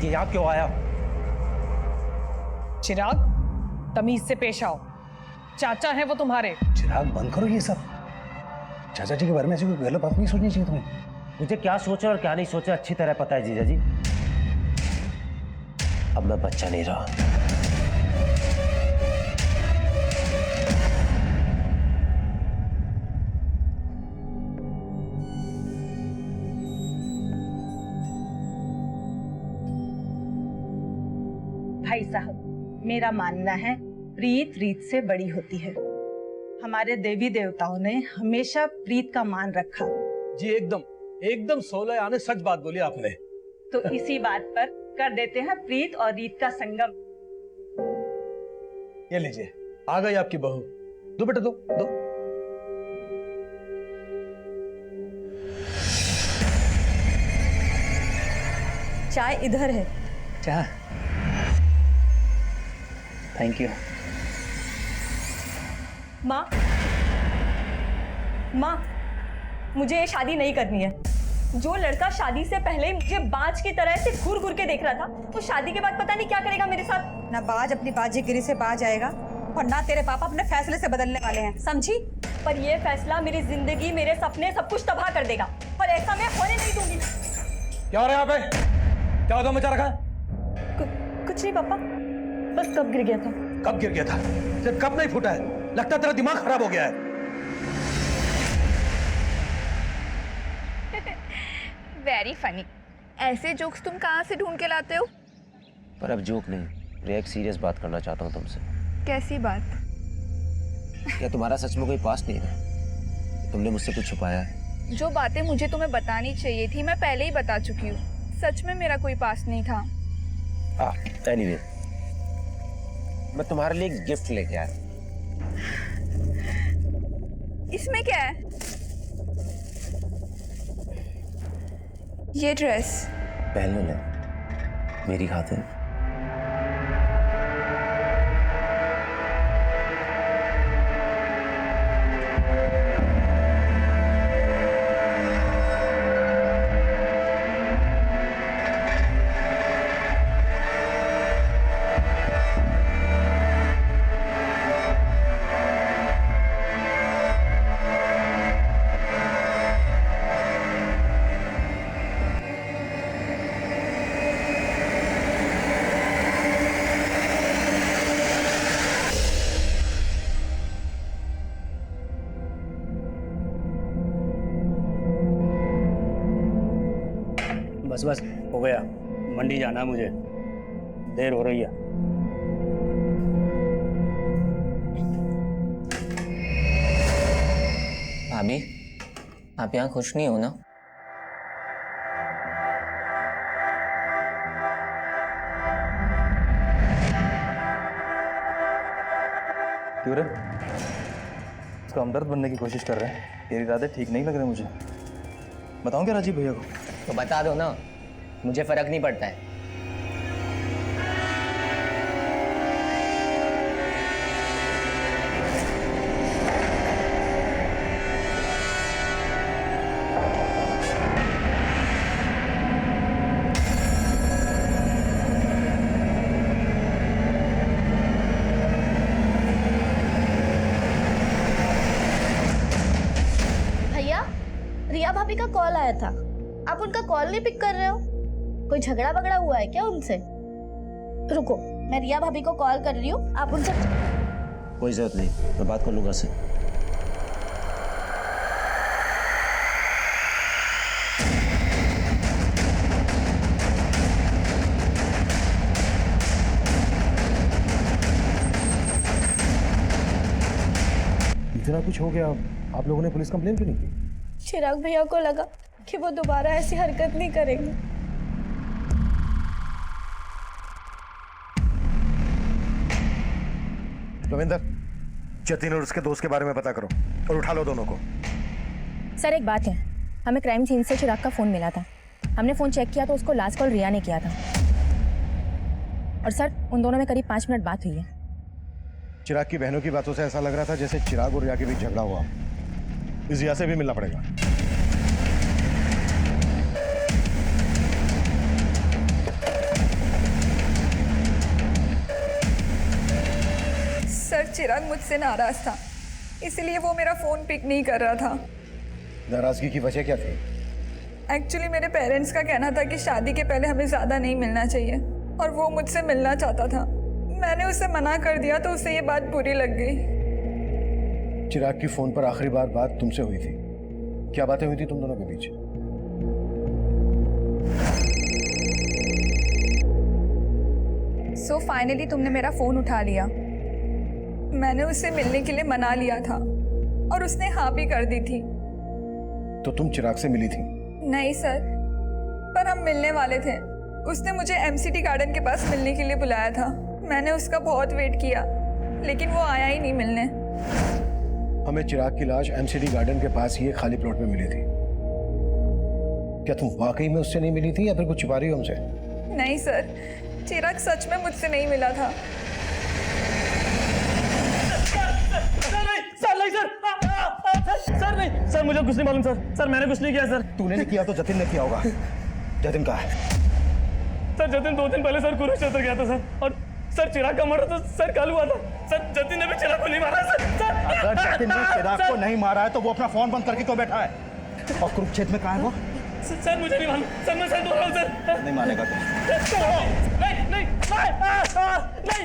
ये यहाँ क्यों आया? चिराग, तमीज से पेश आओ। चाचा है वो तुम्हारे। चिराग बंद करो ये सब। चाचा जी के बारे में ऐसी कोई गलत बात नहीं सोचनी चाहिए तुम्हें। मुझे क्या सोचा और क्या नहीं सोचा अच्छी तरह पता है जीजा जी। अब मैं बच्चा नहीं रहा। भाई साहब, मेरा मानना है प्रीत रीत से बड़ी होती है। हमारे देवी देवताओं ने हमेशा प्रीत का मान रखा। जी एकदम एकदम 16 आने सच बात बोली आपने। तो इसी बात पर कर देते हैं प्रीत और रीत का संगम। ये लीजिए, आ गई आपकी बहू। दो बेटा, दो दो। चाय इधर है। चाय? Thank you. माँ, माँ, मुझे ये शादी नहीं करनी है। जो लड़का शादी से पहले मुझे बाज की तरह से घूर घूर के देख रहा था, वो शादी के बाद पता नहीं क्या करेगा मेरे साथ। ना बाज अपनी बाजीगिरी से बाज आएगा और ना तेरे पापा अपने फैसले से बदलने वाले हैं, समझी? पर ये फैसला मेरी जिंदगी, मेरे सपने सब कुछ तबाह कर देगा और ऐसा मैं होने नहीं दूंगी। क्या हो रहा है यहाँ पे? क्या होता मचा रखा है? कुछ नहीं पापा, बस कब गिर गया था। कब गिर गया था? सिर्फ कब नहीं फूटा है? लगता है तेरा दिमाग खराब हो गया है। Very funny. ऐसे जोक्स तुम कहाँ से ढूंढ के लाते हो? पर अब जोक नहीं, मैं एक सीरियस बात करना चाहता हूँ तुमसे। कैसी बात? क्या तुम्हारा सच में कोई पास्ट नहीं है? तुमने मुझसे कुछ छुपाया है? जो बातें मुझे तुम्हें बतानी चाहिए थी मैं पहले ही बता चुकी हूँ। सच में मेरा कोई पास्ट नहीं था। एनीवे, मैं तुम्हारे लिए एक गिफ्ट लेके आया। इसमें क्या है? ये ड्रेस पहन लो ले, मेरी खातिर। बस हो गया, मंडी जाना है मुझे, देर हो रही है। भाभी, आप यहाँ खुश नहीं हो ना? क्यों रे? इसको हमदर्द बनने की कोशिश कर रहे हैं। तेरे इरादे ठीक नहीं लग रहे मुझे। बताऊं क्या राजीव भैया को? तो बता दो ना, मुझे फर्क नहीं पड़ता है। भैया, रिया भाभी का कॉल आया था, आप उनका कॉल नहीं पिक कर रहे हो? कोई झगड़ा वगड़ा हुआ है क्या उनसे? रुको, मैं रिया भाभी को कॉल कर रही हूँ, आप उनसे। कोई जरूरत नहीं, मैं बात कर लूंगा उससे। इतना कुछ हो गया, आप लोगों ने पुलिस कंप्लेन क्यों नहीं की? चिराग भैया को लगा कि वो दोबारा ऐसी हरकत नहीं करेंगे। रविंदर, जतिन और उसके दोस्त के बारे में पता करो और उठा लो दोनों को। सर एक बात है, हमें क्राइम सीन से चिराग का फोन मिला था। हमने फोन चेक किया तो उसको लास्ट कॉल रिया ने किया था। और सर, उन दोनों में करीब 5 मिनट बात हुई है। चिराग की बहनों की बातों से ऐसा लग रहा था जैसे चिराग और रिया के बीच झगड़ा हुआ। इस रिया से भी मिलना पड़ेगा। चिराग मुझसे नाराज था, इसलिए वो मेरा फ़ोन पिक नहीं कर रहा था। नाराजगी की वजह क्या थी? एक्चुअली मेरे पेरेंट्स का कहना था कि शादी के पहले हमें ज़्यादा नहीं मिलना चाहिए, और वो मुझसे मिलना चाहता था। मैंने उसे मना कर दिया तो उसे ये बात बुरी लग गई। चिराग की फोन पर आखिरी बात तुमसे हुई थी। क्या बातें हुई थी तुम दोनों के बीच? सो फाइनली तुमने मेरा फ़ोन उठा लिया। मैंने उससे मिलने के लिए मना लिया था और उसने हाँ भी कर दी थी। तो तुम चिराग से मिली थी? नहीं सर, पर हम मिलने वाले थे। उसने मुझे एमसीटी गार्डन के पास मिलने के लिए बुलाया था। मैंने उसका बहुत वेट किया, लेकिन वो आया ही नहीं मिलने। हमें चिराग की लाश एमसीटी गार्डन के पास ही एक खाली प्लॉट में मिली थी। क्या तुम वाकई में उससे नहीं मिली थी या फिर कुछ छुपा रही हो हमसे? नहीं सर, चिराग सच में मुझसे नहीं मिला था। सर नहीं, सर मुझे कुछ नहीं मालूम सर मैंने कुछ नहीं किया सर। तूने नहीं किया तो जतिन ने किया होगा। जतिन कहाँ है? सर जतिन 2 दिन पहले सर कुरुक्षेत्र गया था सर, और सर चिराग का मर्डर तो सर कल हुआ था। सर जतिन ने भी चिराग को नहीं मारा सर। अगर जतिन ने चिराग को नहीं मारा है तो वो अपना फोन बंद करके क्यों बैठा है? और कुरुक्षेत्र में कहाँ है वो? सर मुझे नहीं मालूम सर, मैं सर बोल रहा हूँ सर। नहीं मानेगा नहीं।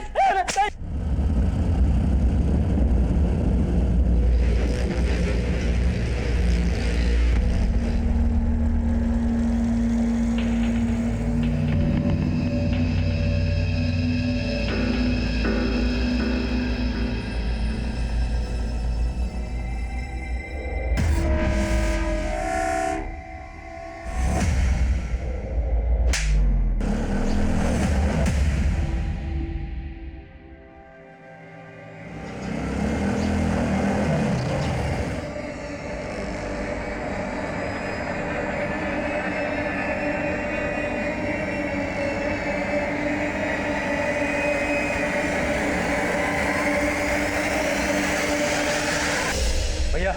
भैया,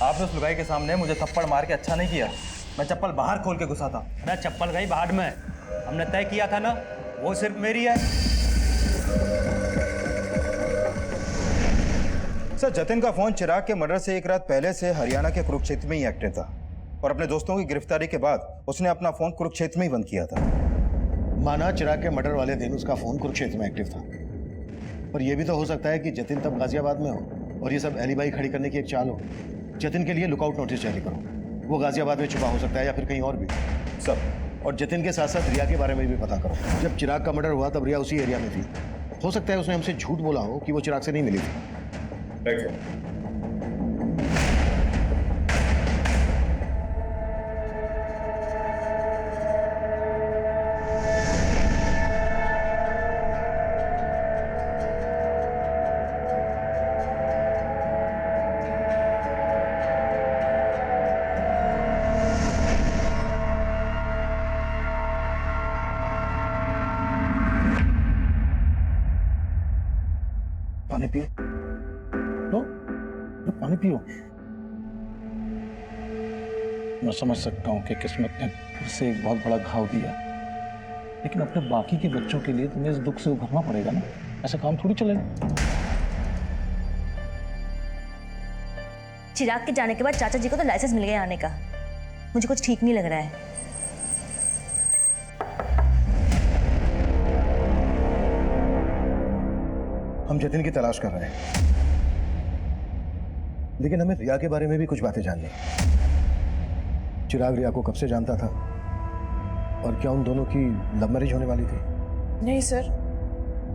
आपने उस लुगाई के सामने मुझे थप्पड़ मार के अच्छा नहीं किया। मैं चप्पल बाहर खोल के घुसा था। अरे चप्पल गई बाहर में, हमने तय किया था ना, वो सिर्फ मेरी है। सर जतिन का फोन चिराग के मर्डर से एक रात पहले से हरियाणा के कुरुक्षेत्र में ही एक्टिव था, और अपने दोस्तों की गिरफ्तारी के बाद उसने अपना फोन कुरुक्षेत्र में ही बंद किया था। माना चिराग के मर्डर वाले दिन उसका फोन कुरुक्षेत्र में एक्टिव था, पर यह भी तो हो सकता है कि जतिन तब गाजियाबाद में हो और ये सब एलिबाई खड़ी करने की एक चाल हो। जतिन के लिए लुकआउट नोटिस जारी करो, वो गाजियाबाद में छुपा हो सकता है या फिर कहीं और भी सब। और जतिन के साथ साथ रिया के बारे में भी पता करो। जब चिराग का मर्डर हुआ तब रिया उसी एरिया में थी। हो सकता है उसने हमसे झूठ बोला हो कि वो चिराग से नहीं मिली थी। पानी पियो, लो पानी पियो। मैं समझ सकता हूँ कि किस्मत ने फिर से एक बहुत बड़ा घाव दिया, लेकिन अपने बाकी के बच्चों के लिए तुम्हें इस दुख से उभरना पड़ेगा ना। ऐसा काम थोड़ी चलेगा। चिराग के जाने के बाद चाचा जी को तो लाइसेंस मिल गया आने का। मुझे कुछ ठीक नहीं लग रहा है। हम जतिन की तलाश कर रहे हैं, लेकिन हमें रिया के बारे में भी कुछ बातें जाननी है। चिराग रिया को कब से जानता था और क्या उन दोनों की लव मैरिज होने वाली थी? नहीं सर,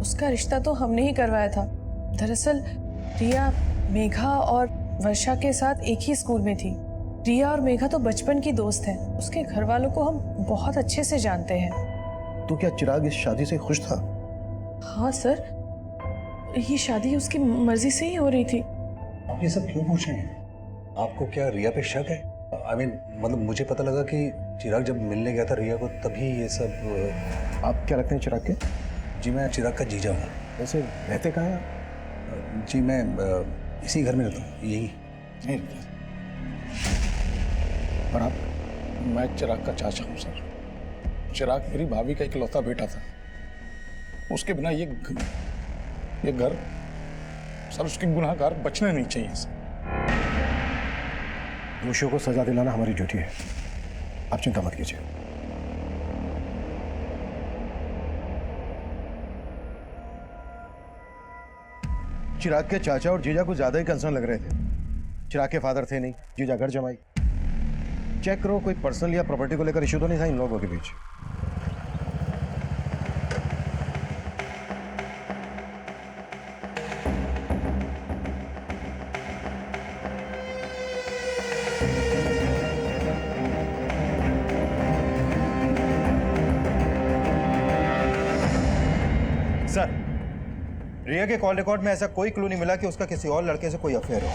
उसका रिश्ता तो हमने ही करवाया था। दरअसल रिया मेघा और वर्षा के साथ एक ही स्कूल में थी। रिया और मेघा तो बचपन की दोस्त हैं। उसके घर वालों को हम बहुत अच्छे से जानते हैं। तो क्या चिराग इस शादी से खुश था? हाँ सर, ये शादी उसकी मर्जी से ही हो रही थी। आप ये सब क्यों पूछ रहे हैं? आपको क्या रिया पे शक है? मतलब मुझे पता लगा कि चिराग जब मिलने गया था रिया को तभी ये सब। आप क्या लगते हैं चिराग के? जी मैं चिराग का जीजा हूँ। वैसे रहते कहाँ हैं? जी मैं इसी घर में रहता हूँ, यही। और आप? मैं चिराग का चाचा हूँ सर। चिराग मेरी भाभी का इकलौता बेटा था। उसके बिना ये घर सर उसके गुनहगार बचने नहीं चाहिए सर। दोषियों को सजा दिलाना हमारी ड्यूटी है, आप चिंता मत कीजिए। चिराग के चाचा और जीजा को ज्यादा ही कंसर्न लग रहे थे। चिराग के फादर थे नहीं, जीजा घर जमाई। चेक करो कोई पर्सनल या प्रॉपर्टी को लेकर इशू तो नहीं था इन लोगों के बीच। सर, रिया के कॉल रिकॉर्ड में ऐसा कोई क्लू नहीं मिला कि उसका किसी और लड़के से कोई अफेयर हो।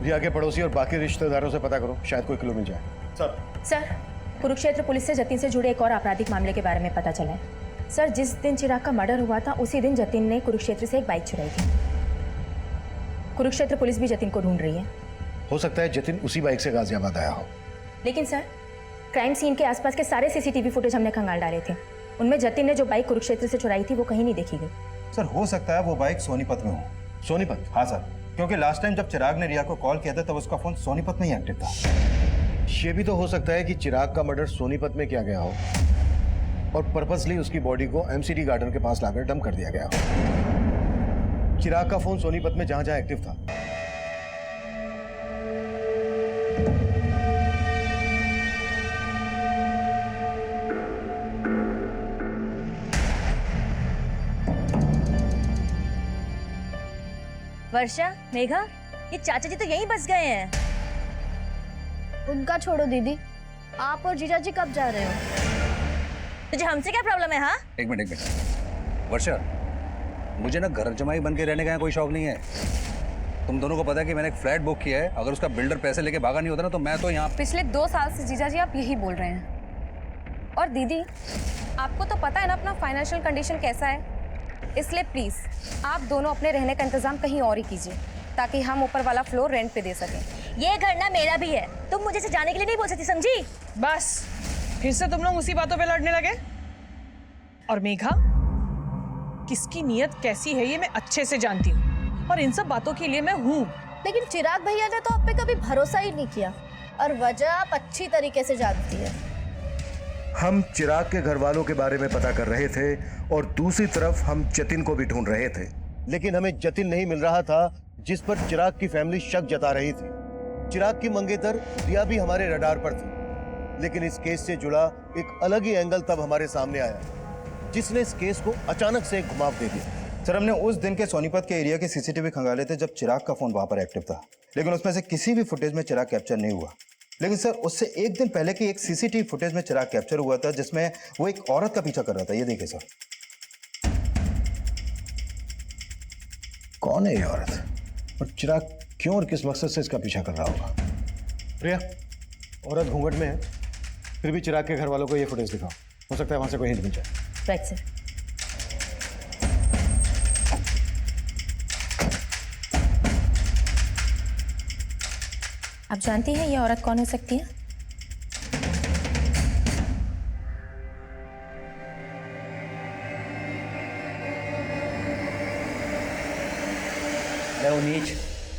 रिया के पड़ोसी और बाकी रिश्तेदारों से पता करो, शायद कोई क्लू मिल जाए। सर, कुरुक्षेत्र पुलिस से जतिन से जुड़े एक और आपराधिक मामले के बारे में पता चला है। सर, जिस दिन चिराग का मर्डर हुआ था उसी दिन जतिन ने कुरुक्षेत्र से एक बाइक चुराई थी। कुरुक्षेत्र पुलिस भी जतिन को ढूंढ रही है। हो सकता है जतिन उसी बाइक से गाजियाबाद आया हो। लेकिन सर, क्राइम सीन के आसपास के सारे सीसीटीवी फुटेज हमने खंगाल डाले थे। उनमें जतिन ने जो बाइक कुरुक्षेत्र से चुराई थी वो कहीं नहीं देखी गई। सर, हो सकता है वो बाइक सोनीपत में हो। सोनीपत? हाँ सर, क्योंकि लास्ट टाइम जब चिराग ने रिया को कॉल किया था तब उसका फोन सोनीपत में ही एक्टिव था। ये भी तो हो सकता है कि चिराग का मर्डर सोनीपत में किया गया हो और पर्पसली उसकी बॉडी को एमसीडी गार्डन के पास लाकर डंप कर दिया गया हो। चिराग का फोन सोनीपत में जहां जहां एक्टिव था। वर्षा, मेघा, ये चाचा जी तो यहीं बस गए हैं। उनका छोड़ो दीदी, आप और जीजा जी कब जा रहे हो? तुझे हमसे क्या प्रॉब्लम है? हाँ, एक मिनट वर्षा, मुझे ना घर जमाई बन के रहने का कोई शौक नहीं है। तुम दोनों को पता है कि मैंने एक फ्लैट बुक किया है। अगर उसका बिल्डर पैसे लेके भागा नहीं होता ना तो मैं तो यहाँ पिछले 2 साल से जीजा जी आप यही बोल रहे हैं। और दीदी, आपको तो पता है ना अपना फाइनेंशियल कंडीशन कैसा है, इसलिए प्लीज आप दोनों अपने रहने का इंतजाम कहीं और ही कीजिए ताकि हम ऊपर वाला फ्लोर रेंट पे दे सकें। ये घर ना मेरा भी है, तुम मुझे से जाने के लिए नहीं बोल सकती, समझी? बस फिर से तुम लोग उसी बातों पे लड़ने लगे। और मेघा, किसकी नीयत कैसी है ये मैं अच्छे से जानती हूँ और इन सब बातों के लिए मैं हूँ। लेकिन चिराग भैया ने तो आप पे कभी भरोसा ही नहीं किया और वजह आप अच्छी तरीके से जानती है। हम चिराग के घर वालों के बारे में पता कर रहे थे और दूसरी तरफ हम जतिन को भी ढूंढ रहे थे, लेकिन हमें जतिन नहीं मिल रहा था जिस पर चिराग की फैमिली शक जता रही थी। चिराग की मंगेतर रिया भी हमारे रडार पर थी, लेकिन इस केस से जुड़ा एक अलग ही एंगल तब हमारे सामने आया जिसने इस केस को अचानक से एक घुमाव दे दिया। सर, हमने उस दिन के सोनीपत के एरिया के सीसीटीवी खंगाले थे जब चिराग का फोन वहां पर एक्टिव था, लेकिन उसमें से किसी भी फुटेज में चिराग कैप्चर नहीं हुआ। लेकिन सर, उससे एक दिन पहले की एक सीसीटीवी फुटेज में चिराग कैप्चर हुआ था जिसमें वो एक औरत का पीछा कर रहा था। ये देखिए सर। कौन है ये औरत और चिराग क्यों और किस मकसद से इसका पीछा कर रहा होगा? प्रिया, औरत घूंघट में है, फिर भी चिराग के घर वालों को ये फुटेज दिखाओ, हो सकता है वहां से कोई हिंट मिल जाए। Right sir. आप जानती हैं ये औरत कौन हो सकती है? नीच,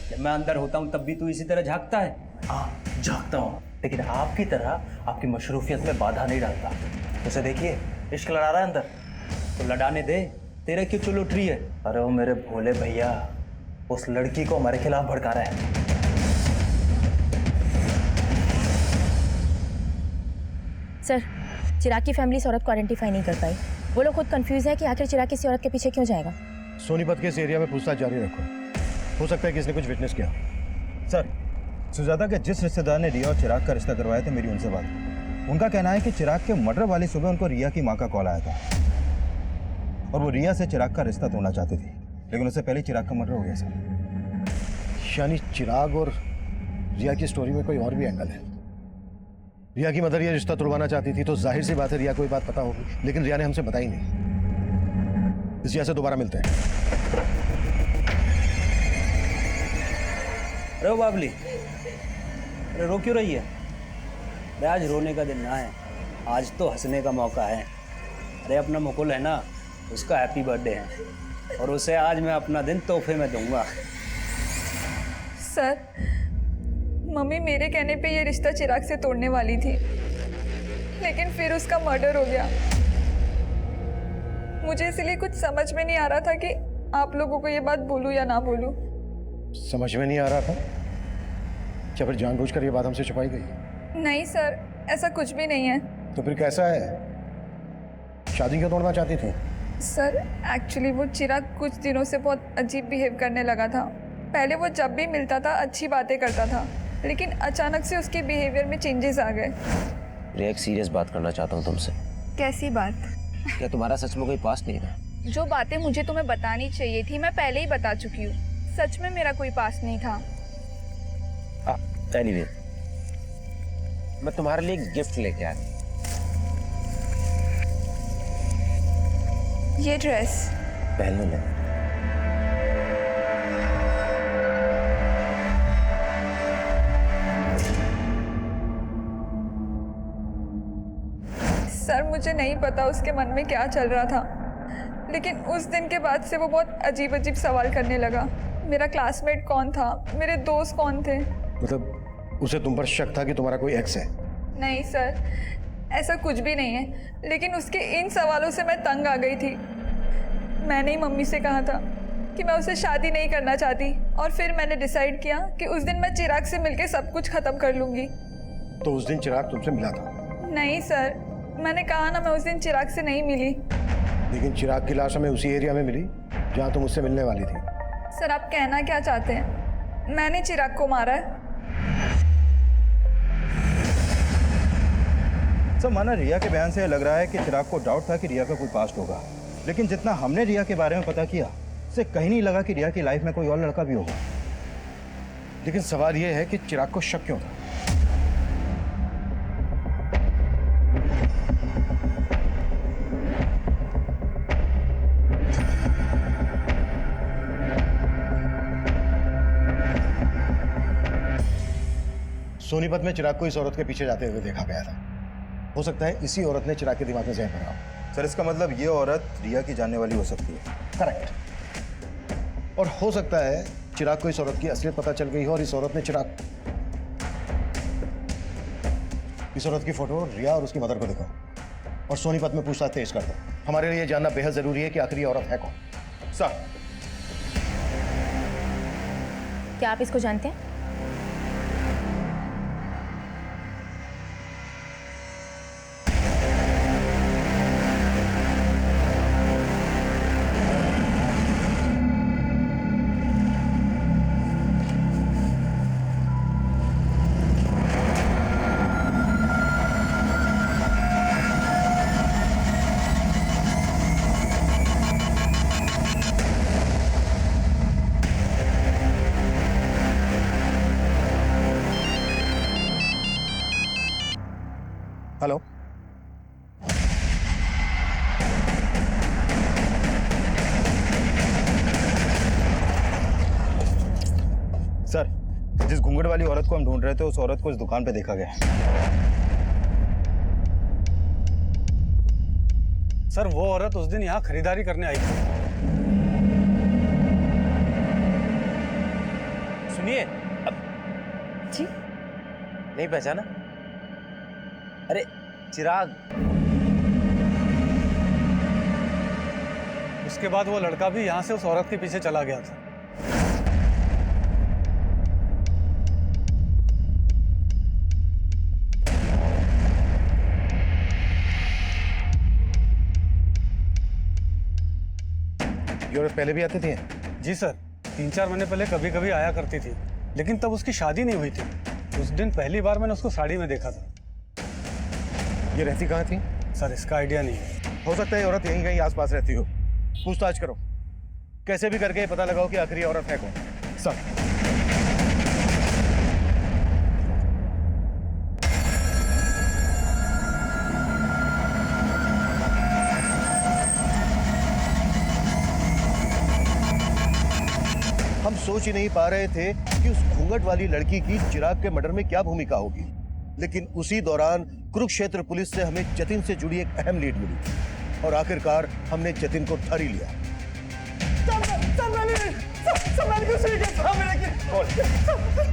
जब मैं अंदर होता हूँ तब भी तू इसी तरह झांकता है? हाँ, झाँकता हूँ, लेकिन आपकी तरह आपकी मशरूफियत में बाधा नहीं डालता। उसे देखिए, इश्क लड़ा रहा है अंदर। तो लड़ाने दे, तेरे क्यों चुल उठ रही है? अरे वो मेरे भोले भैया उस लड़की को हमारे खिलाफ भड़का रहा है। सर, चिराग की फैमिली इस औरत को आइडेंटिफाई नहीं कर पाई। वो लोग खुद कंफ्यूज है कि आखिर चिराग किसी औरत के पीछे क्यों जाएगा। सोनीपत के इस एरिया में पूछताछ जारी रखो, हो सकता है कि इसने कुछ विटनेस किया। सर, सुजाता के जिस रिश्तेदार ने रिया और चिराग का रिश्ता करवाया था, मेरी उनसे बात हुई। उनका कहना है कि चिराग के मर्डर वाली सुबह उनको रिया की माँ का कॉल आया था और वो रिया से चिराग का रिश्ता तोड़ना चाहती थी, लेकिन उससे पहले चिराग का मर्डर हो गया सर। यानी चिराग और रिया की स्टोरी में कोई और भी एंगल है। रिया की मदर ये रिश्ता तोड़वाना चाहती थी तो जाहिर सी बात है रिया को ये बात पता होगी, लेकिन रिया ने हमसे बताई नहीं। इस रिया से दोबारा मिलते हैं। अरे बाबली, अरे रो क्यों रही है? अरे आज रोने का दिन ना है, आज तो हंसने का मौका है। अरे अपना मुकुल है ना, उसका हैप्पी बर्थडे है। और उसे आज मैं अपना दिन तोहफे में दूंगा। सर, मम्मी मेरे कहने पे ये रिश्ता चिराग से तोड़ने वाली थी, लेकिन फिर उसका मर्डर हो गया। मुझे इसलिए कुछ समझ में नहीं आ रहा था कि आप लोगों को ये बात बोलूं या ना बोलूं। समझ में नहीं आ रहा था? क्या फिर जानबूझकर ये बात हमसे छुपाई गई? नहीं सर, ऐसा कुछ भी नहीं है। तो फिर कैसा है? शादी क्यों तोड़ना चाहती थी? सर, एक्चुअली वो चिराग कुछ दिनों से बहुत अजीब बिहेव करने लगा था। पहले वो जब भी मिलता था अच्छी बातें करता था, लेकिन अचानक से उसके बिहेवियर में चेंजेस आ गए। रिया, एक सीरियस बात करना चाहता हूँ तुमसे। कैसी बात? क्या तुम्हारा सच में कोई पास्ट नहीं था? जो बातें मुझे तुम्हें बतानी चाहिए थी मैं पहले ही बता चुकी हूँ। सच में मेरा कोई पास नहीं था। एनीवे, मैं तुम्हारे लिए एक गिफ्ट लेके आया। ये ड्रेस पहन ले। सर, मुझे नहीं पता उसके मन में क्या चल रहा था, लेकिन उस दिन के बाद से वो बहुत अजीब अजीब सवाल करने लगा। मेरा क्लासमेट कौन था, मेरे दोस्त कौन थे। मतलब उसे तुम पर शक था कि तुम्हारा कोई एक्स है? नहीं सर, ऐसा कुछ भी नहीं है, लेकिन उसके इन सवालों से मैं तंग आ गई थी। मैंने ही मम्मी से कहा था कि मैं उसे शादी नहीं करना चाहती, और फिर मैंने डिसाइड किया कि उस दिन मैं चिराग से मिलकर सब कुछ खत्म कर लूँगी। तो उस दिन चिराग तुमसे मिला था? नहीं सर, मैंने कहा ना, मैं उस दिन चिराग से नहीं मिली। लेकिन चिराग की लाश हमें उसी एरिया में मिली जहाँ तुम उससे मिलने वाली थी। सर, आप कहना क्या चाहते हैं? मैंने चिराग को मारा है? सर, माना रिया के बयान से लग रहा है कि चिराग को डाउट था कि रिया का कोई पास्ट होगा, लेकिन जितना हमने रिया के बारे में पता किया उससे कहीं नहीं लगा कि रिया की लाइफ में कोई और लड़का भी होगा। लेकिन सवाल यह है कि चिराग को शक क्यों था? सोनीपत में चिराग को इस औरत के पीछे जाते हुए देखा गया था। हो सकता है इसी औरत ने चिराग के दिमाग में जहर भरा हो। सर, इसका मतलब ये औरत रिया की जानने वाली हो सकती है। करेक्ट। और हो सकता है चिराग को इस औरत की असलियत पता चल गई हो और इस औरत ने इस औरत की फोटो रिया और उसकी मदर को दिखाओ और सोनीपत में पूछताछ तेज कर दो। हमारे लिए जानना बेहद जरूरी है कि आखिर ये औरत है कौन। सर, क्या आप इसको जानते हैं? हेलो, सर, जिस घूंघट वाली औरत को हम ढूंढ रहे थे उस औरत को इस दुकान पे देखा गया। सर, वो औरत उस दिन यहाँ खरीदारी करने आई थी। सुनिए, जी? नहीं पहचाना? अरे चिराग। उसके बाद वो लड़का भी यहाँ से उस औरत के पीछे चला गया था। ये औरत पहले भी आती थी? जी सर, 3-4 महीने पहले कभी कभी आया करती थी, लेकिन तब उसकी शादी नहीं हुई थी। उस दिन पहली बार मैंने उसको साड़ी में देखा था। ये रहती कहाँ थी? सर, इसका आइडिया नहीं है। हो सकता है ये औरत यहीं कहीं आसपास रहती हो। पूछताछ करो, कैसे भी करके पता लगाओ कि आखिर ये औरत है कौन। सर, हम सोच ही नहीं पा रहे थे कि उस घूंघट वाली लड़की की चिराग के मर्डर में क्या भूमिका होगी, लेकिन उसी दौरान कुरुक्षेत्र पुलिस से हमें जतिन से जुड़ी एक अहम लीड मिली और आखिरकार हमने जतिन को धर ही लिया।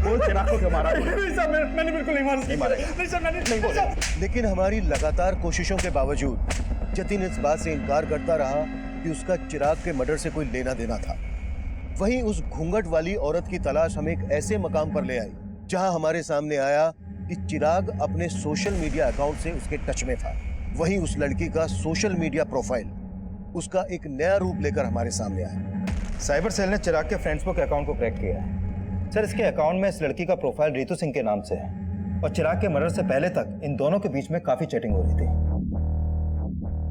बोल चिराग को क्यों मारा? मैंने बिल्कुल नहीं मारा। नहीं सर, मैंने नहीं बोला। लेकिन हमारी लगातार कोशिशों के बावजूद जतिन इस बात से इनकार करता रहा कि उसका चिराग के मर्डर से कोई लेना देना था। वहीं उस घूंघट वाली औरत की तलाश हम एक ऐसे मकाम पर ले आई जहां हमारे सामने आया कि चिराग अपने सोशल मीडिया अकाउंट से उसके टच में था। वहीं उस लड़की का सोशल मीडिया प्रोफाइल उसका एक नया रूप लेकर हमारे सामने आया। साइबर सेल ने चिराग के फेसबुक अकाउंट को क्रैक किया है। सर, इसके अकाउंट में इस लड़की का प्रोफाइल रितु सिंह के नाम से है और चिराग के मर्डर से पहले तक इन दोनों के बीच में काफी चैटिंग हो रही थी।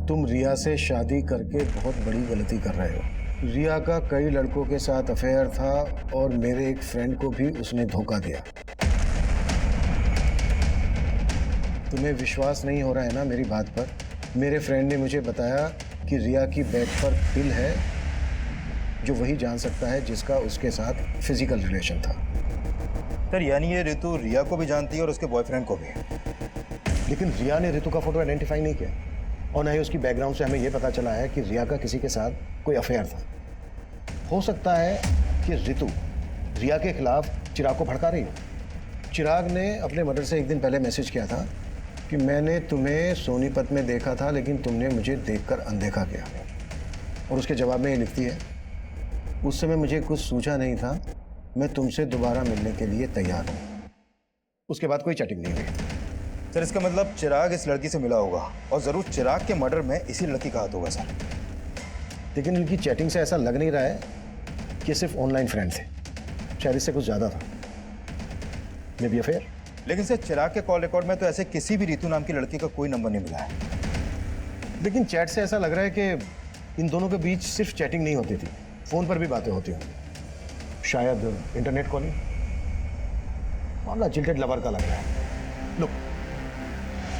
तुम रिया से शादी करके बहुत बड़ी गलती कर रहे हो। रिया का कई लड़कों के साथ अफेयर था और मेरे एक फ्रेंड को भी उसने धोखा दिया। तुम्हें विश्वास नहीं हो रहा है ना मेरी बात पर? मेरे फ्रेंड ने मुझे बताया कि रिया की बेड पर पिल है जो वही जान सकता है जिसका उसके साथ फिजिकल रिलेशन था। सर, यानी ये रितु रिया को भी जानती है और उसके बॉयफ्रेंड को भी। लेकिन रिया ने रितु का फोटो आइडेंटिफाई नहीं किया और ना ही उसकी बैकग्राउंड से हमें यह पता चला है कि रिया का किसी के साथ कोई अफेयर था। हो सकता है कि रितु रिया के खिलाफ चिराग को भड़का रही हो। चिराग ने अपने मर्डर से एक दिन पहले मैसेज किया था कि मैंने तुम्हें सोनीपत में देखा था लेकिन तुमने मुझे देखकर अनदेखा किया, और उसके जवाब में ये लिखती है, उस समय मुझे कुछ सूझा नहीं था, मैं तुमसे दोबारा मिलने के लिए तैयार हूं। उसके बाद कोई चैटिंग नहीं हुई। सर, इसका मतलब चिराग इस लड़की से मिला होगा और जरूर चिराग के मर्डर में इसी लड़की का हाथ होगा सर। लेकिन इनकी चैटिंग से ऐसा लग नहीं रहा है कि सिर्फ ऑनलाइन फ्रेंड थे, शायद इससे कुछ ज्यादा था। May be affair. लेकिन सर, चिराग के कॉल रिकॉर्ड में तो ऐसे किसी भी रितु नाम की लड़की का कोई नंबर नहीं मिला है। लेकिन चैट से ऐसा लग रहा है कि इन दोनों के बीच सिर्फ चैटिंग नहीं होती थी, फोन पर भी बातें होती होंगी, शायद इंटरनेट कॉलिंग। मामला जिल्टेड लवर का लग रहा है। लुक,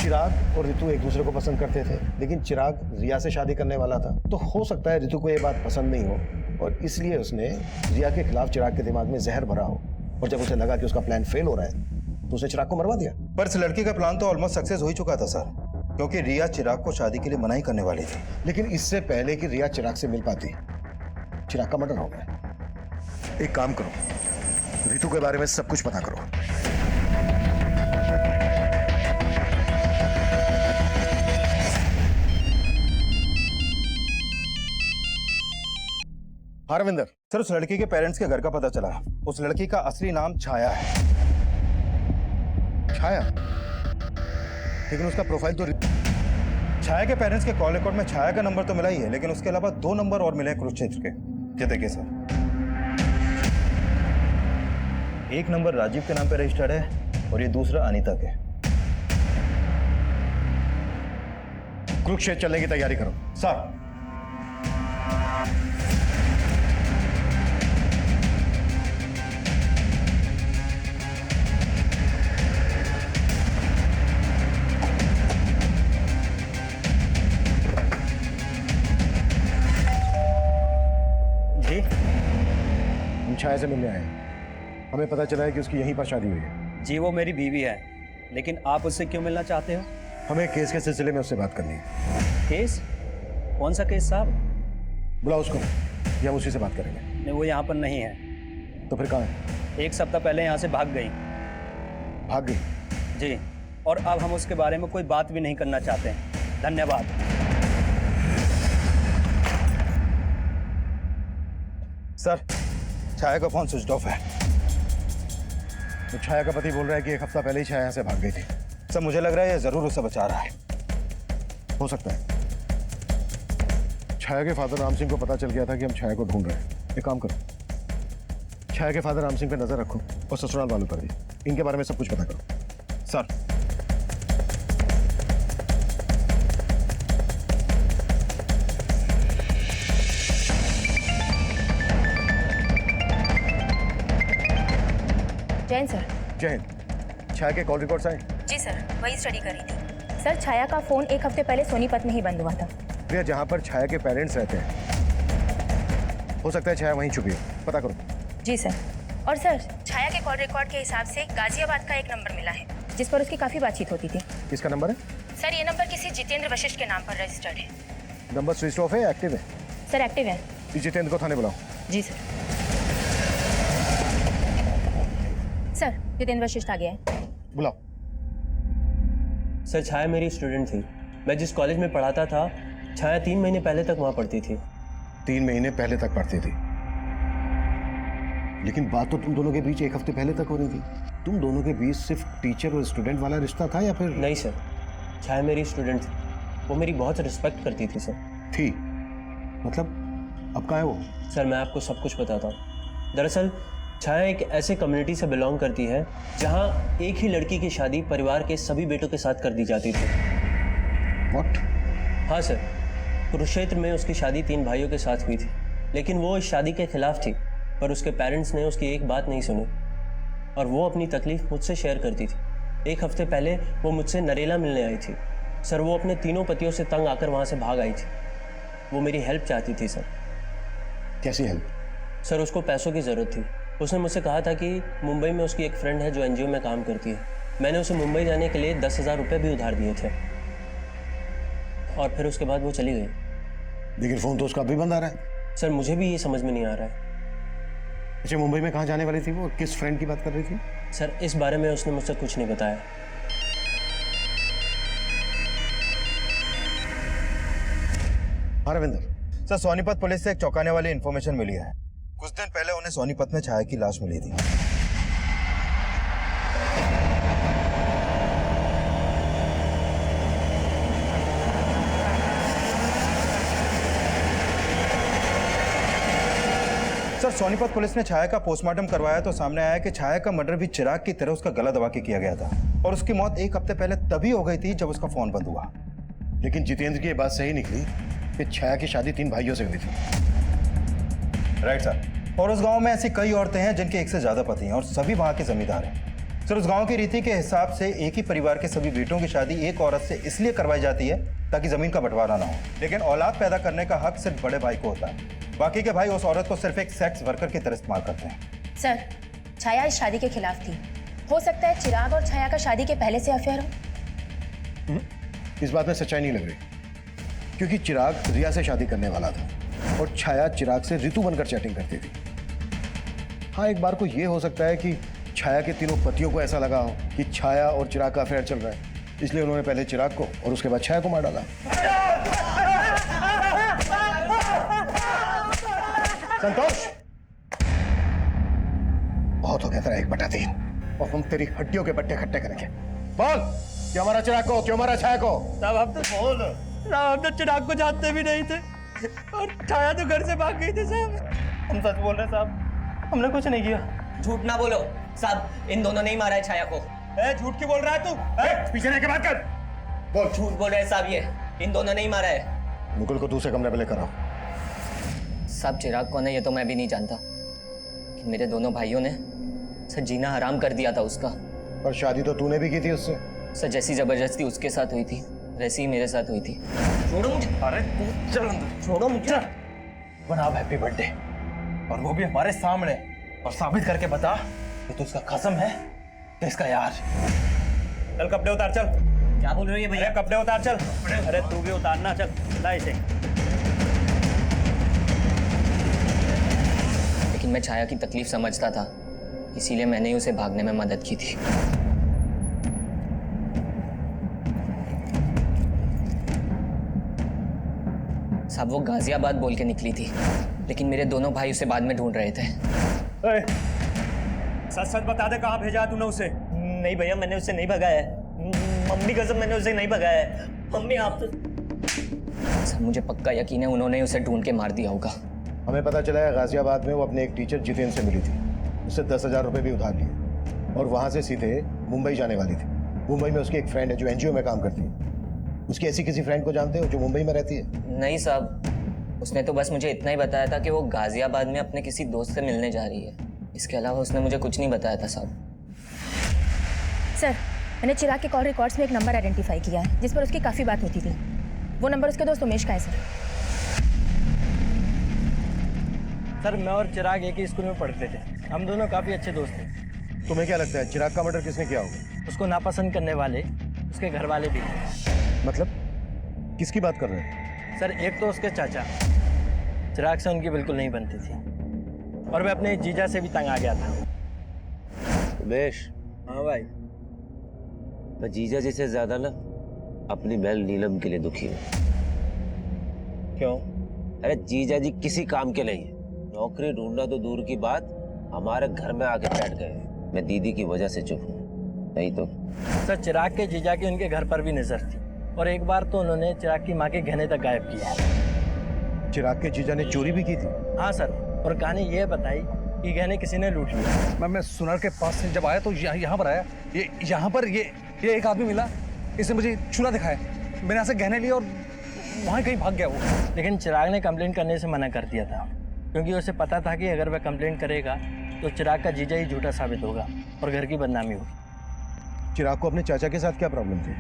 चिराग और रितु एक दूसरे को पसंद करते थे, लेकिन चिराग रिया से शादी करने वाला था, तो हो सकता है रितु को ये बात पसंद नहीं हो और इसलिए उसने रिया के खिलाफ चिराग के दिमाग में जहर भरा हो, और जब उसे लगा कि उसका प्लान फेल हो रहा है तो उसने चिराग को मरवा दिया। पर इस लड़की का प्लान तो ऑलमोस्ट सक्सेस हो ही चुका था सर, क्योंकि रिया चिराग को शादी के लिए मना ही करने वाली थी। लेकिन इससे पहले कि रिया चिराग से मिल पाती, चिराग का मर्डर हो गया। एक काम करो, रितु के बारे में सब कुछ पता करो। हरविंदर सर, उस लड़की के पेरेंट्स के घर का पता चला। उस लड़की का असली नाम छाया है। छाया? लेकिन उसका प्रोफाइल तो छाया के पेरेंट्स के कॉल रिकॉर्ड में छाया का नंबर तो मिला ही है, लेकिन उसके अलावा 2 नंबर और मिले हैं कुरुक्षेत्र के। ये देखिए सर, एक नंबर राजीव के नाम पे रजिस्टर्ड है और ये दूसरा अनीता के। कुरुक्षेत्र चलने की तैयारी करो। सर, हम छाया से मिलने आए हैं। हमें पता चला है कि उसकी यहीं पर शादी हुई है। जी, वो मेरी बीवी है, लेकिन आप उससे क्यों मिलना चाहते हो? हमें केस के सिलसिले में उससे बात करनी है। केस? कौन सा केस साहब? बुलाओ उसको, या हम उसी से बात करेंगे। नहीं, वो यहाँ पर नहीं है। तो फिर कहाँ है? 1 सप्ताह पहले यहाँ से भाग गई। भाग गई? जी, और अब हम उसके बारे में कोई बात भी नहीं करना चाहते हैं। धन्यवाद। सर, छाया का फोन स्विच ऑफ है। तो छाया का पति बोल रहा है कि 1 हफ्ता पहले ही छाया यहाँ से भाग गई थी। सर, मुझे लग रहा है ये जरूर उसे बचा रहा है। हो सकता है। छाया के फादर राम सिंह को पता चल गया था कि हम छाया को ढूंढ रहे हैं। एक काम करो, छाया के फादर राम सिंह पे नजर रखो और ससुराल वालों पर भी। इनके बारे में सब कुछ पता करो। Sir, Jain sir. जय हिंद। छाया के कॉल रिकॉर्ड्स आए? जी सर, वही स्टडी कर रही थी। सर, छाया का फोन 1 हफ्ते पहले सोनीपत में ही बंद हुआ था। भैया, जहाँ पर छाया के पेरेंट्स रहते हैं, हो सकता है छाया वहीं छुपी है। पता करो। जी सर। और सर, छाया के कॉल रिकॉर्ड के हिसाब से गाजियाबाद का एक नंबर मिला है जिस पर उसकी काफ़ी बातचीत होती थी। किसका नंबर है? सर, ये नंबर किसी जितेंद्र वशिष्ठ के नाम पर रजिस्टर्ड है। नंबर स्विच ऑफ है या एक्टिव है? सर, एक्टिव है। जितेंद्र को थाने बुलाओ। जी सर। सर, जितेंद्र वशिष्ठ आ गया है। बुलाओ। सर, छाया मेरी स्टूडेंट थी। मैं जिस कॉलेज में पढ़ाता था, छाया 3 महीने पहले तक वहाँ पढ़ती थी। 3 महीने पहले तक पढ़ती थी, लेकिन बात तो तुम दोनों के बीच 1 हफ्ते पहले तक हो रही थी। तुम दोनों के बीच सिर्फ टीचर और स्टूडेंट वाला रिश्ता था या फिर? नहीं सर, छाया मेरी स्टूडेंट थी। वो मेरी बहुत रिस्पेक्ट करती थी सर। थी? मतलब अब कहाँ है वो? सर, मैं आपको सब कुछ बताता हूँ। दरअसल छाया एक ऐसे कम्युनिटी से बिलोंग करती है जहाँ एक ही लड़की की शादी परिवार के सभी बेटों के साथ कर दी जाती थी। What? हाँ सर, कुरुक्षेत्र में उसकी शादी 3 भाइयों के साथ हुई थी, लेकिन वो इस शादी के खिलाफ थी। पर उसके पेरेंट्स ने उसकी एक बात नहीं सुनी और वो अपनी तकलीफ मुझसे शेयर करती थी। 1 हफ्ते पहले वो मुझसे नरेला मिलने आई थी। सर, वो अपने तीनों पतियों से तंग आकर वहाँ से भाग आई थी। वो मेरी हेल्प चाहती थी सर। कैसी हेल्प? सर, उसको पैसों की ज़रूरत थी। उसने मुझसे कहा था कि मुंबई में उसकी एक फ्रेंड है जो एनजीओ में काम करती है। मैंने उसे मुंबई जाने के लिए 10,000 रुपये भी उधार दिए थे और फिर उसके बाद वो चली गई। लेकिन फोन तो उसका अभी बंद आ रहा है। सर, मुझे भी ये समझ में नहीं आ रहा है। अच्छा, मुंबई में कहाँ जाने वाली थी वो? किस फ्रेंड की बात कर रही थी? सर, इस बारे में उसने मुझसे कुछ नहीं बताया। हाँ रविंदर। सर, सोनीपत पुलिस से एक चौंकाने वाली इन्फॉर्मेशन मिली है। कुछ दिन पहले उन्हें सोनीपत में छाया की लाश मिली थी। सर, सोनीपत पुलिस ने छाया का पोस्टमार्टम करवाया तो सामने आया कि छाया का मर्डर भी चिराग की तरह उसका गला दबा के किया गया था और उसकी मौत 1 हफ्ते पहले तभी हो गई थी जब उसका फोन बंद हुआ। लेकिन जितेंद्र की ये बात सही निकली कि छाया की शादी 3 भाइयों से हुई थी। Right sir. और उस गांव में ऐसी कई औरतें हैं जिनके एक से ज्यादा पति हैं और सभी वहां के जमींदार हैं। सर, उस गांव की रीति के हिसाब से एक ही परिवार के सभी बेटों की शादी एक औरत से इसलिए करवाई जाती है ताकि जमीन का बंटवारा ना हो, लेकिन औलाद पैदा करने का हक सिर्फ बड़े भाई को होता है। बाकी के भाई उस औरत को सिर्फ एक सेक्स वर्कर की तरह इस्तेमाल करते हैं। सर, छाया इस शादी के खिलाफ थी। हो सकता है चिराग और छाया का शादी के पहले से अफेयर हो। इस बात में सच्चाई नहीं लग रही, क्योंकि चिराग रिया से शादी करने वाला था और छाया चिराग से ऋतु बनकर चैटिंग करती थी। हाँ, एक बार को ये हो सकता है कि छाया के तीनों पतियों को ऐसा लगा हो कि छाया और चिराग का अफेयर चल रहा है, इसलिए उन्होंने पहले चिराग को और उसके बाद छाया को मार डाला। संतोष, बहुत हो गया तेरा 1/3 और हम तेरी हड्डियों के बट्टे इकट्ठे करेंगे। बोल, क्यों मारा चिराग को, क्यों मारा छाया को? साहब, हम तो बोल साहब, हम तो चिराग को जानते भी नहीं थे और छाया तो घर से भाग गई थी साहब। हम सच बोल रहे हैं साहब, हमने कुछ नहीं किया। झूठ ना बोलो साहब, इन दोनों ने ही मारा है छाया को। झूठ क्यों बोल रहा है तू? पीछे रह के बात कर। बोल। झूठ बोल रहे हैं साहब, ये इन दोनों ने ही मारा है। मुकुल को दूसरे कमरे पे लेकर आओ। साहब, चिराग कौन है ये तो मैं भी नहीं जानता कि मेरे दोनों भाइयों ने सर जीना हराम कर दिया था उसका। पर शादी तो तूने भी की थी उससे। सर, जैसी जबरदस्ती उसके साथ हुई थी वैसी ही मेरे साथ हुई थी। छोड़ो मुझे। अरे तू चल अंदर, छोड़ो मुझे। बना हैप्पी बर्थडे, और वो भी हमारे सामने, और साबित करके बता कि तू उसका कसम है कि इसका यार। चल कपड़े उतार, चल। क्या बोल रही है भैया? कपड़े उतार, चल। अरे तू भी उतारना, चल। ला इसे। लेकिन मैं छाया की तकलीफ समझता था, इसीलिए मैंने ही उसे भागने में मदद की थी। साहब, वो गाजियाबाद बोल के निकली थी, लेकिन मेरे दोनों भाई उसे बाद में ढूंढ रहे थे। सच सच बता दे, कहाँ भेजा तूने उसे? नहीं भैया, मैंने उसे नहीं भगाया है। मम्मी कसम, मैंने उसे नहीं भगाया है। मम्मी, आप तो... सर, मुझे पक्का यकीन है उन्होंने उसे ढूंढ के मार दिया होगा। हमें पता चला है गाजियाबाद में वो अपने एक टीचर जितेंद्र से मिली थी, उससे 10,000 रुपये भी उधार लिए और वहाँ से सीधे मुंबई जाने वाली थी। मुंबई में उसकी एक फ्रेंड है जो एनजीओ में काम करती है। उसकी ऐसी किसी फ्रेंड को जानते हो जो मुंबई में रहती है? नहीं साहब, उसने तो बस मुझे इतना ही बताया था कि वो गाजियाबाद में अपने किसी दोस्त से मिलने जा रही है। इसके अलावा उसने मुझे कुछ नहीं बताया था साहब। सर, मैंने चिराग के कॉल रिकॉर्ड्स में एक नंबर आइडेंटिफाई किया है जिस पर उसकी काफ़ी बात होती थी। वो नंबर उसके दोस्त उमेश का है सर। सर, मैं और चिराग एक ही स्कूल में पढ़ते थे। हम दोनों काफ़ी अच्छे दोस्त थे। तुम्हें क्या लगता है चिराग का मर्डर किसने किया होगा? उसको नापसंद करने वाले उसके घर वाले भी थे। मतलब किसकी बात कर रहे हैं? सर, एक तो उसके चाचा चिराग से उनकी बिल्कुल नहीं बनती थी और मैं अपने जीजा से भी तंग आ गया था। उमेश। हाँ भाई। मैं जीजा जी से ज्यादा ना अपनी बहन नीलम के लिए दुखी हूँ। क्यों? अरे जीजा जी किसी काम के नहीं है। नौकरी ढूंढना तो दूर की बात, हमारे घर में आके बैठ गए। मैं दीदी की वजह से चुप हूँ, नहीं तो। सर चिराग के जीजा की उनके घर पर भी नजर थी और एक बार तो उन्होंने चिराग की माँ के गहने तक गायब किया। चिराग के जीजा ने चोरी भी की थी? हाँ सर, और कहानी ये बताई कि गहने किसी ने लूट लिया। मैं सुनार के पास से जब आया तो यहाँ पर आया, ये यहाँ पर ये एक आदमी मिला, इसने मुझे चूल्हा दिखाया, मैंने यहाँ से गहने लिए और वहाँ कहीं भाग गया वो। लेकिन चिराग ने कंप्लेंट करने से मना कर दिया था क्योंकि उसे पता था कि अगर वह कंप्लेंट करेगा तो चिराग का जीजा ही झूठा साबित होगा और घर की बदनामी होगी। चिराग को अपने चाचा के साथ क्या प्रॉब्लम थी?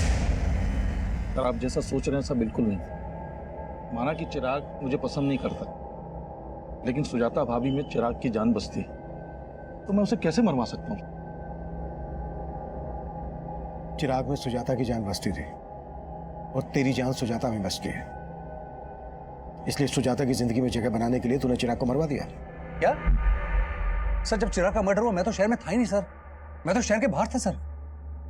सर आप जैसा सोच रहे हैं ऐसा बिल्कुल नहीं। माना कि चिराग मुझे पसंद नहीं करता, लेकिन सुजाता भाभी में चिराग की जान बसती है, तो मैं उसे कैसे मरवा सकता हूँ? चिराग में सुजाता की जान बसती थी और तेरी जान सुजाता में बसती है, इसलिए सुजाता की जिंदगी में जगह बनाने के लिए तूने चिराग को मरवा दिया। क्या सर? जब चिराग का मर्डर हुआ मैं तो शहर में था ही नहीं सर, मैं तो शहर के बाहर था सर।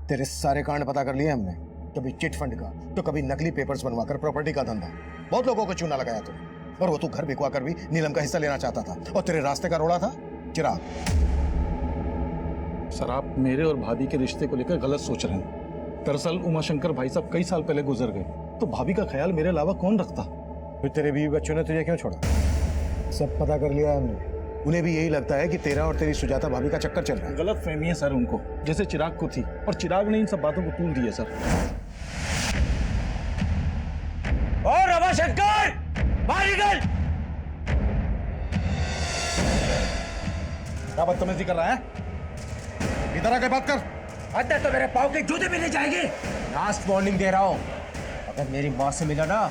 तेरे सारे कांड पता कर लिए हमने, कभी चिट फंड का तो कभी नकली पेपर्स बनवाकर प्रॉपर्टी का धंधा, बहुत लोगों को चूना लगाया तूने, और वो तू घर बिकवा कर भी नीलम का हिस्सा लेना चाहता था, और तेरे रास्ते का रोड़ा था चिराग। सर आप मेरे और भाभी के रिश्ते को लेकर गलत सोच रहे हैं। दरअसल उमाशंकर भाई साहब कई साल पहले गुजर गए, तो भाभी का ख्याल मेरे अलावा कौन रखता? फिर तेरे बीवी बच्चों ने तुझे क्यों छोड़ा? सब पता कर लिया हमने, उन्हें भी यही लगता है कि तेरा और तेरी सुजाता भाभी का चक्कर चल रहा है। गलत फहमी है सर उनको, जैसे चिराग को थी, और चिराग ने इन सब बातों को तूल दिया सर। और रमाशंकर बाहर निकल! क्या बदतमीजी कर रहा है? इधर आके बात कर। अंदर तो मेरे पाँव के जूते भी नहीं जाएंगे। लास्ट वार्निंग दे रहा हूँ, अगर मेरी माँ से मिला ना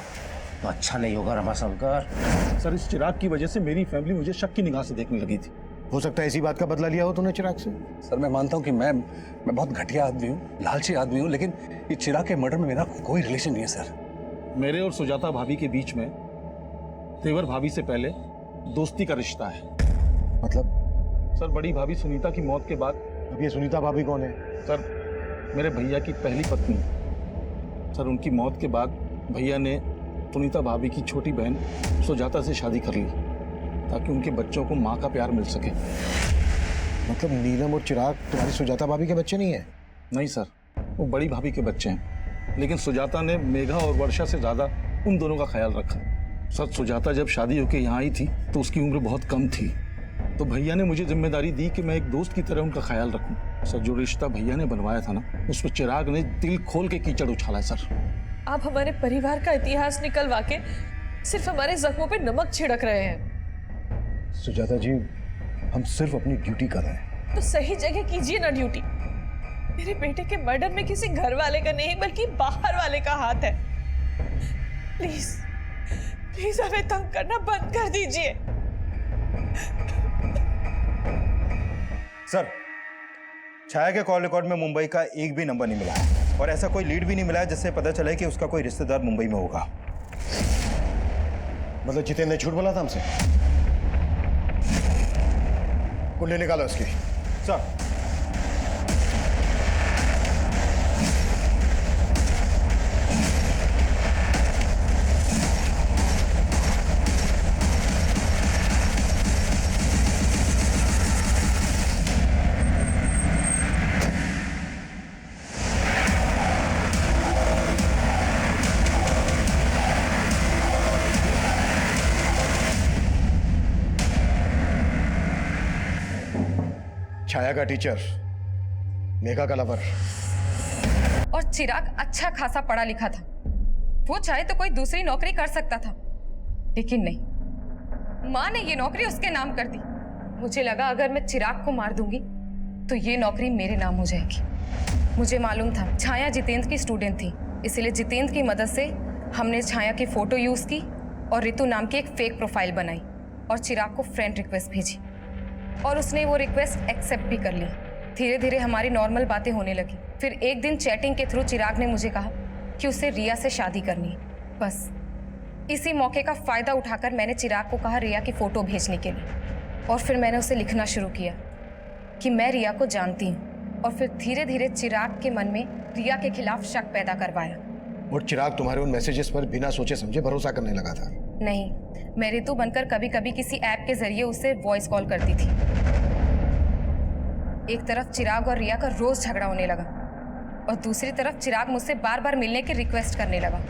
तो अच्छा नहीं होगा रमाशंकर। सर इस चिराग की वजह से मेरी फैमिली मुझे शक की निगाह से देखने लगी थी। हो सकता है इसी बात का बदला लिया हो तूने चिराग से। सर मैं मानता हूँ कि मैं बहुत घटिया आदमी हूँ, लालची आदमी हूँ, लेकिन ये चिराग के मर्डर में मेरा कोई रिलेशन नहीं है सर। मेरे और सुजाता भाभी के बीच में तेवर भाभी से पहले दोस्ती का रिश्ता है। मतलब? सर बड़ी भाभी सुनीता की मौत के बाद। अब ये सुनीता भाभी कौन है? सर मेरे भैया की पहली पत्नी। सर उनकी मौत के बाद भैया ने सुनीता भाभी की छोटी बहन सुजाता से शादी कर ली ताकि उनके बच्चों को माँ का प्यार मिल सके। मतलब नीलम और चिराग तुम्हारी सुजाता भाभी के बच्चे नहीं है? नहीं सर, वो बड़ी भाभी के बच्चे हैं, लेकिन सुजाता ने मेघा और वर्षा से ज्यादा उन दोनों का ख्याल रखा। सर सुजाता जब शादी होकर यहाँ आई थी तो उसकी उम्र बहुत कम थी, तो भैया ने मुझे जिम्मेदारी दी कि मैं एक दोस्त की तरह उनका ख्याल रखूं। सर जो रिश्ता भैया ने बनवाया था ना, उस पर चिराग ने दिल खोल के कीचड़ उछाला है सर। आप हमारे परिवार का इतिहास निकलवा के सिर्फ हमारे जख्मों पे नमक छिड़क रहे हैं। सुजाता जी, हम सिर्फ अपनी ड्यूटी कर रहे हैं। तो सही जगह कीजिए ना ड्यूटी। मेरे बेटे के मर्डर में किसी घर वाले का नहीं बल्कि बाहर वाले का हाथ है। प्लीज प्लीज हमें तंग करना बंद कर दीजिए। सर छाया के कॉल रिकॉर्ड में मुंबई का एक भी नंबर नहीं मिला है और ऐसा कोई लीड भी नहीं मिला है जिससे पता चले कि उसका कोई रिश्तेदार मुंबई में होगा। मतलब जितेंद्र ने झूठ बोला था हमसे? कुंडली निकालो उसकी। सर छाया का टीचर, मेघा का लवर और चिराग अच्छा खासा पढ़ा लिखा था, वो चाहे तो कोई दूसरी नौकरी कर सकता था, लेकिन नहीं, माँ ने ये नौकरी उसके नाम कर दी। मुझे लगा अगर मैं चिराग को मार दूंगी तो ये नौकरी मेरे नाम हो जाएगी। मुझे मालूम था छाया जितेंद्र की स्टूडेंट थी, इसलिए जितेंद्र की मदद से हमने छाया की फोटो यूज की और रितु नाम की एक फेक प्रोफाइल बनाई और चिराग को फ्रेंड रिक्वेस्ट भेजी और उसने वो रिक्वेस्ट एक्सेप्ट भी कर ली। धीरे धीरे हमारी नॉर्मल बातें होने लगी। फिर एक दिन चैटिंग के थ्रू चिराग ने मुझे कहा कि उसे रिया से शादी करनी है। बस इसी मौके का फायदा उठाकर मैंने चिराग को कहा रिया की फोटो भेजने के लिए, और फिर मैंने उसे लिखना शुरू किया कि मैं रिया को जानती हूँ, और फिर धीरे धीरे चिराग के मन में रिया के खिलाफ शक पैदा करवाया। और चिराग तुम्हारे उन मैसेजेस पर बिना सोचे समझे भरोसा करने लगा था? नहीं, मैं रितु बनकर कभी कभी किसी ऐप के जरिए उसे वॉइस कॉल करती थी। एक तरफ चिराग और रिया का रोज झगड़ा होने लगा, और दूसरी तरफ चिराग मुझसे बार बार मिलने की रिक्वेस्ट करने लगा।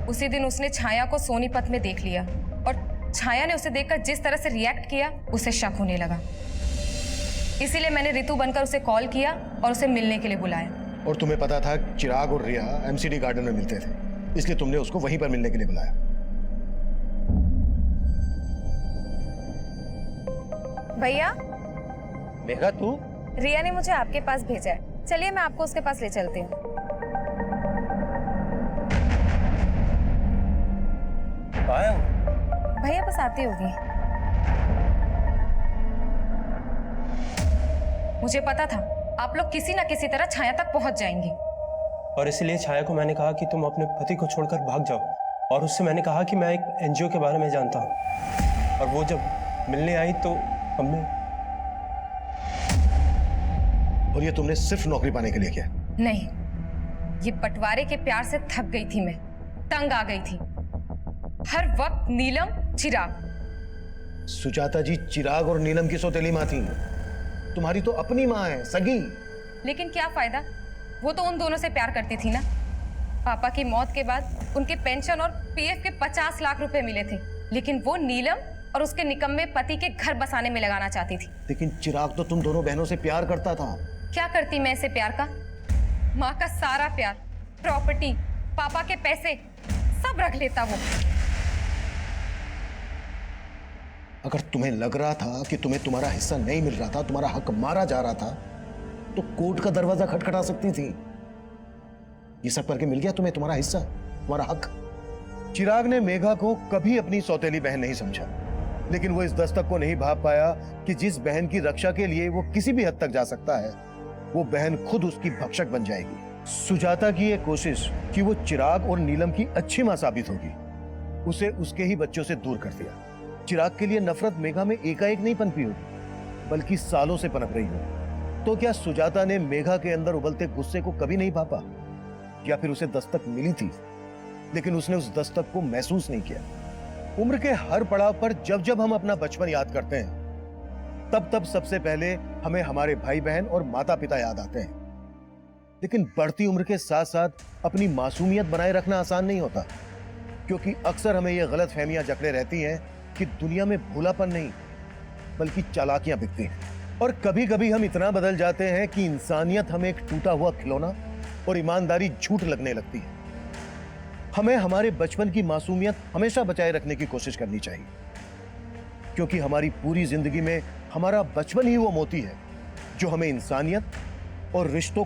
उसी दिन उसने छाया को सोनीपत में देख लिया, और छाया ने उसे देखकर जिस तरह से रिएक्ट किया उसे शक होने लगा। इसीलिए मैंने रितु बनकर उसे कॉल किया और उसे मिलने के लिए बुलाया। और तुम्हें पता था चिराग और रिया एमसीडी गार्डन में मिलते थे, इसलिए तुमने उसको वहीं पर मिलने के लिए बुलाया। भैया, मेघा तू? रिया ने मुझे आपके पास भेजा है, चलिए मैं आपको उसके पास ले चलती हूँ। भैया बस आती होगी। मुझे पता था आप लोग किसी ना किसी तरह छाया तक पहुंच जाएंगे, और इसलिए छाया को मैंने कहा कि तुम अपने पति को छोड़कर भाग जाओ, और उससे मैंने कहा कि मैं एक एनजीओ के बारे में जानता हूँ, और वो जब मिलने आई तो हमने। और ये तुमने सिर्फ नौकरी पाने के लिए किया? नहीं, ये बंटवारे के प्यार से थक गई थी, मैं तंग आ गई थी। हर वक्त नीलम, चिराग। सुजाता जी, चिराग और नीलम की सौतेली माँ थी, तुम्हारी तो अपनी माँ है, सगी। लेकिन क्या फायदा, वो तो उन दोनों से प्यार करती थी ना। पापा की मौत के बाद उनके पेंशन और पीएफ के 50 लाख रुपए मिले थे, लेकिन वो नीलम और उसके निकम्मे पति के घर बसाने में लगाना चाहती थी। लेकिन चिराग तो तुम दोनों बहनों से प्यार करता था। क्या करती मैं इसे प्यार का? माँ का सारा प्यार, प्रॉपर्टी, पापा के पैसे सब रख लेता वो। अगर तुम्हें लग रहा था कि तुम्हें तुम्हारा हिस्सा नहीं मिल रहा था, तुम्हारा हक मारा जा रहा था, तो कोर्ट का दरवाजा खटखटा सकती थी। ये सब करके मिल गया तुम्हें तुम्हारा हिस्सा, तुम्हारा हक। चिराग ने मेघा को कभी अपनी सौतेली बहन नहीं समझा, लेकिन वो इस दस्तक को नहीं भाप पाया कि जिस बहन की रक्षा के लिए वो किसी भी हद तक जा सकता है, वो बहन खुद उसकी भक्षक बन जाएगी। सुजाता की ये कोशिश कि वो चिराग और नीलम की अच्छी मां साबित होगी, उसे उसके ही बच्चों से दूर कर दिया। चिराग के लिए नफरत मेघा में एकाएक नहीं पनपी होगी, बल्कि सालों से पनप रही हो। तो क्या सुजाता ने मेघा के अंदर उबलते गुस्से को कभी नहीं भापा? या फिर उसे दस्तक मिली थी, लेकिन उसने उस दस्तक को महसूस नहीं किया? उम्र के हर पड़ाव पर जब जब हम अपना बचपन याद करते हैं, तब तब सबसे पहले हमें हमारे भाई बहन और माता पिता याद आते हैं। लेकिन बढ़ती उम्र के साथ साथ अपनी मासूमियत बनाए रखना आसान नहीं होता, क्योंकि अक्सर हमें यह गलत फहमियां जकड़े रहती हैं कि दुनिया में भोलापन नहीं बल्कि चालाकियां बिकती हैं। और कभी कभी हम इतना बदल जाते हैं कि इंसानियत हमें एक टूटा हुआ खिलौना और ईमानदारी झूठ लगने लगती है। हमें हमारे बचपन की मासूमियत हमेशा बचाए रखने की कोशिश करनी चाहिए, क्योंकि हमारी पूरी जिंदगी में हमारा बचपन ही वो मोती है जो हमें इंसानियत और रिश्तों